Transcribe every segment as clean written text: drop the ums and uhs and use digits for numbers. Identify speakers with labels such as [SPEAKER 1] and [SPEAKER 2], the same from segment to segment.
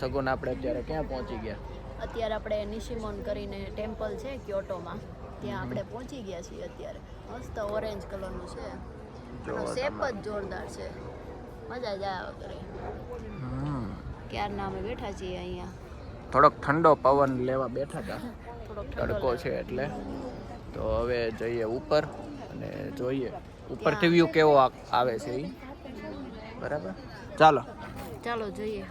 [SPEAKER 1] સગુન આપણે અત્યારે ક્યાં પહોંચી ગયા?
[SPEAKER 2] અત્યારે આપણે નિશિમોન કરીને ટેમ્પલ છે ક્યોટોમાં, ત્યાં આપણે પહોંચી ગયા છીએ અત્યારે. મસ્ત ઓરેન્જ કલરનું છે, એનો શેપ જ જોરદાર છે, મજા જ આવે કરે. ક્યારના અમે બેઠા છીએ અહીંયા,
[SPEAKER 1] થોડોક ઠંડો પવન લેવા બેઠા હતા,
[SPEAKER 2] થોડોક
[SPEAKER 1] તડકો છે એટલે. તો હવે જઈએ ઉપર અને જોઈએ ઉપરથી વ્યૂ કેવો આવે છે એ. બરાબર, ચાલો
[SPEAKER 2] ચાલો જોઈએ.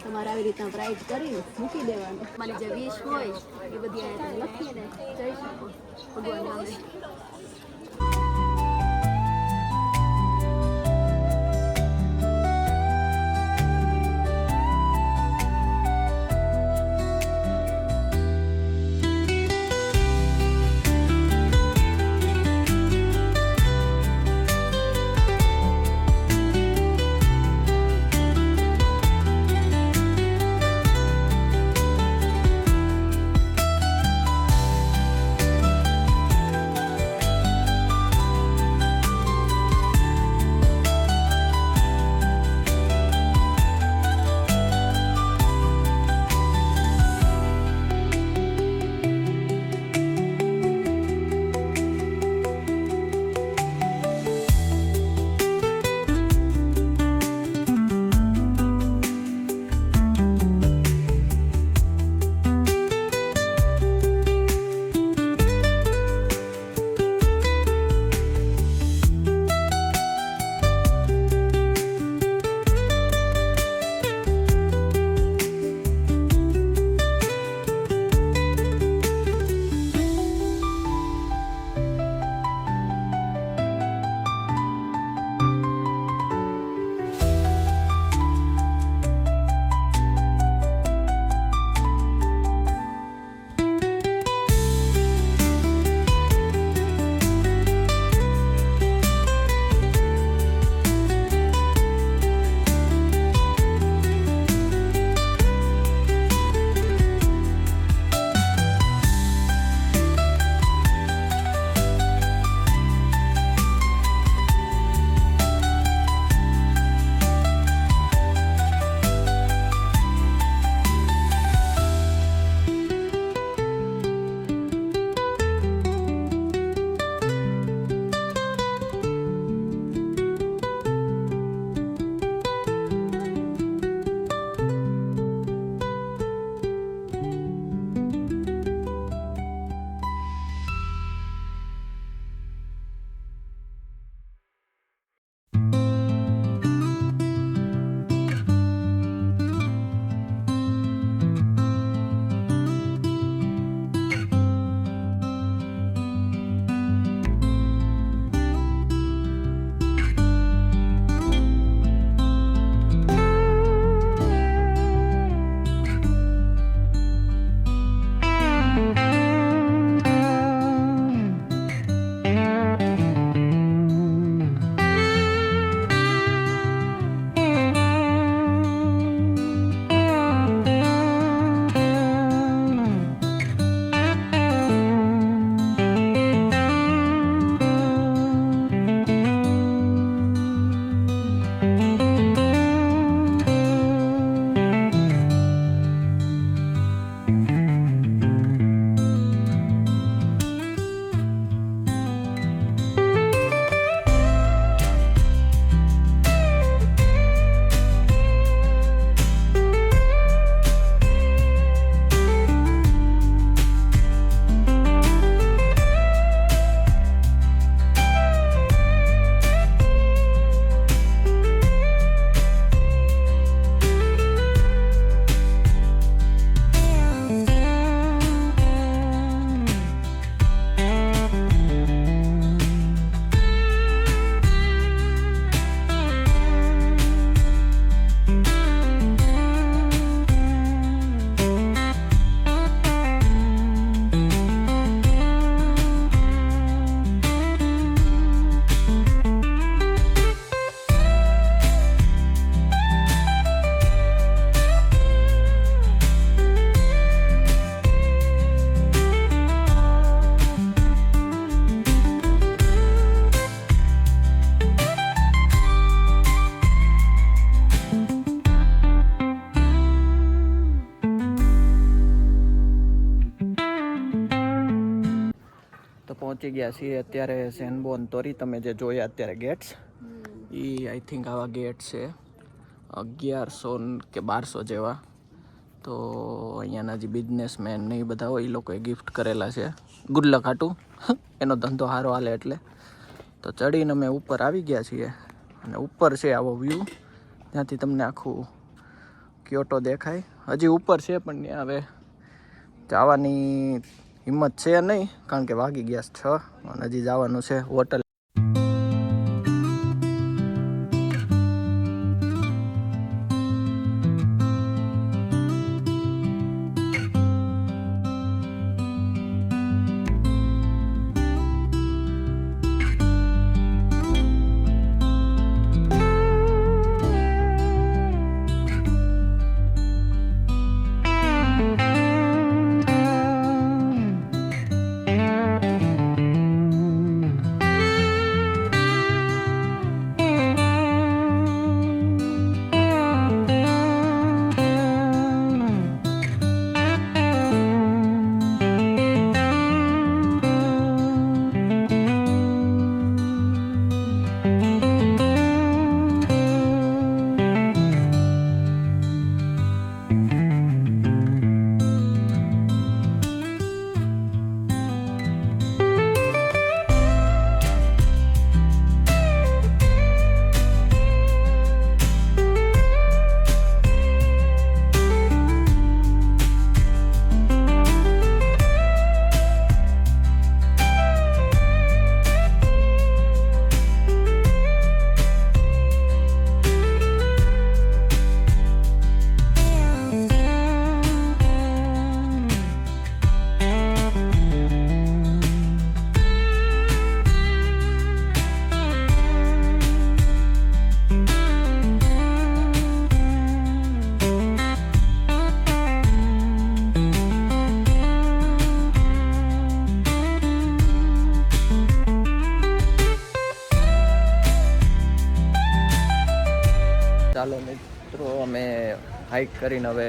[SPEAKER 2] તમારે આવી રીતના પ્રાઇઝ કરીને મૂકી દેવાનું. મારી જે વિશ હોય એ બધી અહીંયા લખીને જઈ શકો ભગવાન નામે.
[SPEAKER 1] પહોંચી ગયા છીએ અત્યારે સેનબોન તોરી. તમે જે જોયા અત્યારે ગેટ્સ, એ આઈ થિંક આવા ગેટ છે 1100 કે 1200 જેવા. તો અહીંયાના જે બિઝનેસમેન ને એ બધા હોય એ લોકોએ ગિફ્ટ કરેલા છે ગુડ લક હાટું. એનો ધંધો સારો હાલે એટલે. તો ચડીને અમે ઉપર આવી ગયા છીએ અને ઉપર છે આવો વ્યૂ, ત્યાંથી તમને આખું ક્યોટો દેખાય. હજી ઉપર છે પણ ત્યાં હવે જવાની હિંમત છે નહીં, કારણ કે વાગી ગયા 6 અને હજી જવાનું છે હોટલ. ચાલો મિત્રો, અમે હાઈક કરીને હવે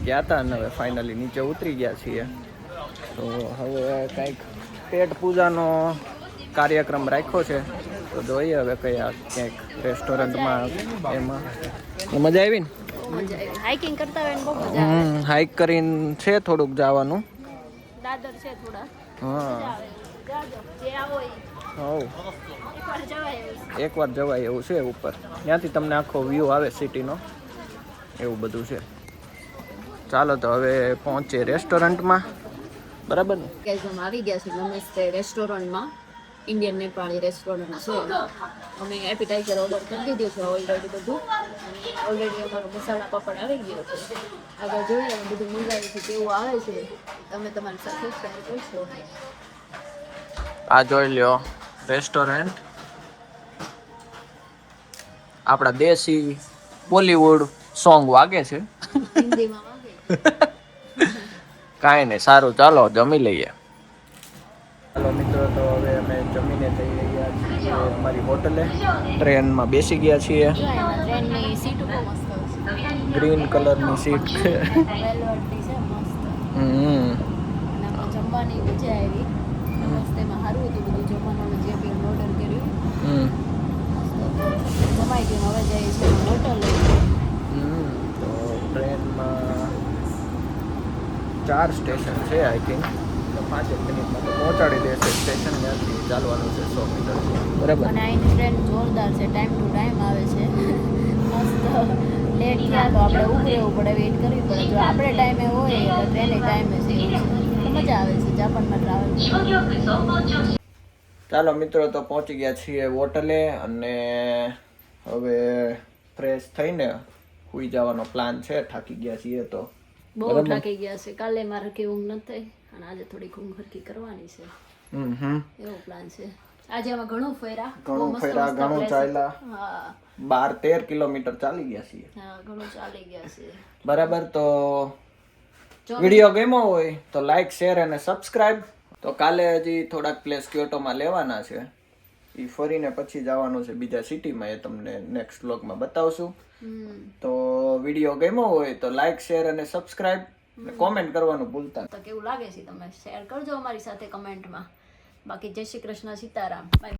[SPEAKER 1] ગયા હતા અને હવે ફાઇનલી નીચે ઉતરી ગયા છીએ. તો હવે કંઈક પેટ પૂજાનો કાર્યક્રમ રાખ્યો છે, તો જોઈએ હવે કયા ક્યાંક રેસ્ટોરન્ટમાં એમાં. મજા આવી ને?
[SPEAKER 2] હાઇકિંગ કરતા હોય ને બહુ મજા આવે.
[SPEAKER 1] હાઈક કરીને છે થોડુંક જવાનું.
[SPEAKER 2] દાદર છે થોડા.
[SPEAKER 1] હા
[SPEAKER 2] જાજો જે આવો એ
[SPEAKER 1] હવ
[SPEAKER 2] એકવાર જવાય એવું છે.
[SPEAKER 1] એકવાર જવાય એવું છે ઉપર. ત્યાંથી તમને આખો વ્યૂ આવે સિટીનો, એવું બધું છે. ચાલો તો હવે પહોંચીએ રેસ્ટોરન્ટમાં, બરાબર ને?
[SPEAKER 2] ગાઈઝ અમે આવી ગયા છે નમસ્તે રેસ્ટોરન્ટમાં. ઇન્ડિયન નેપાળી રેસ્ટોરન્ટ છે. અમે એપીટાઇઝર ઓર્ડર કરી દીધું છે ઓલરેડી બધું. ઓલરેડી અમારો મસાલા પાપડ આવી ગયો છે. આગળ જોઈએ અમે બધું મંગાવ્યું છે કેવું આવે છે તમે તમારી સાથે શેર કરશો.
[SPEAKER 1] આ જોઈ લ્યો રેસ્ટોરન્ટ, આપણા દેશી બોલીવુડ સોંગ વાગે છે.
[SPEAKER 2] હિન્દીમાં વાગે.
[SPEAKER 1] કાંઈ નહીં, સારું ચાલો જમી લઈએ. ચાલો મિત્રો, તો હવે અમે જમીને જઈ રહ્યા છીએ અમારી હોટલે. ટ્રેનમાં બેસી ગયા છીએ.
[SPEAKER 2] ટ્રેનની સીટ બહુ મસ્ત છે.
[SPEAKER 1] ગ્રીન કલરની સીટ છે.
[SPEAKER 2] વેલ્વેટની છે મસ્ત. અને આમાં જમવાની મજા આવી. મસ્ત એમાં સારું હતું બધું જમવાનું, જે બી ઓર્ડર કર્યું જમાઈ ગયું. હવે જઈએ છીએ હોટલ.
[SPEAKER 1] તો ટ્રેનમાં 4 સ્ટેશન છે આઈ થિંક. તો 5 મિનિટમાં તો પહોંચાડી દેશે સ્ટેશન. ત્યાંથી ચાલવાનું છે 100 મીટર, બરાબર?
[SPEAKER 2] અને અહીંની ટ્રેન જોરદાર છે, ટાઈમ ટુ ટાઈમ આવે છે. મસ્ત લેટ થયા તો આપણે ઊભું રહેવું પડે, વેઇટ કરવી પડે. જો આપણે ટાઈમે હોય તો ટ્રેને ટાઈમે છે. તો મજા આવે છે જાપાનમાં ટ્રાવેલ.
[SPEAKER 1] ચાલો મિત્રો, તો પહોંચી ગયા છીએ હોટલે અને હવે ફ્રેશ થઈને સૂઈ જવાનો પ્લાન છે. થાકી ગયા છીએ તો.
[SPEAKER 2] બહુ થાકી ગયા છે. કાલે મારે કે ઊંઘ નથી થઈ અને આજે થોડીક ઊંઘ હરકી કરવાની છે. એવો પ્લાન છે. આજે અમે ઘણું ફર્યા,
[SPEAKER 1] ઘણું ચાલ્યા.
[SPEAKER 2] હા
[SPEAKER 1] 12-13 કિલોમીટર ચાલી ગયા છીએ.
[SPEAKER 2] હા ઘણું ચાલી ગયા છે.
[SPEAKER 1] બરાબર. તો વિડીયો ગમ્યો હોય તો લાઈક, શેર અને સબસ્ક્રાઇબ. તો કાલે હજી થોડાક પ્લેસ ક્યોટોમાં લેવાના છે, એ ફરીને પછી જવાનું છે બીજા સિટીમાં. એ તમને નેક્સ્ટ વ્લોગમાં બતાવશું. તો વિડીયો ગમ્યો હોય તો લાઈક, શેર અને સબસ્ક્રાઇબ, કોમેન્ટ કરવાનું ભૂલતા.
[SPEAKER 2] તો કેવું લાગે છે તમે શેર કરજો અમારી સાથે કમેન્ટમાં. બાકી જય શ્રી કૃષ્ણ, સીતારામ, બાય.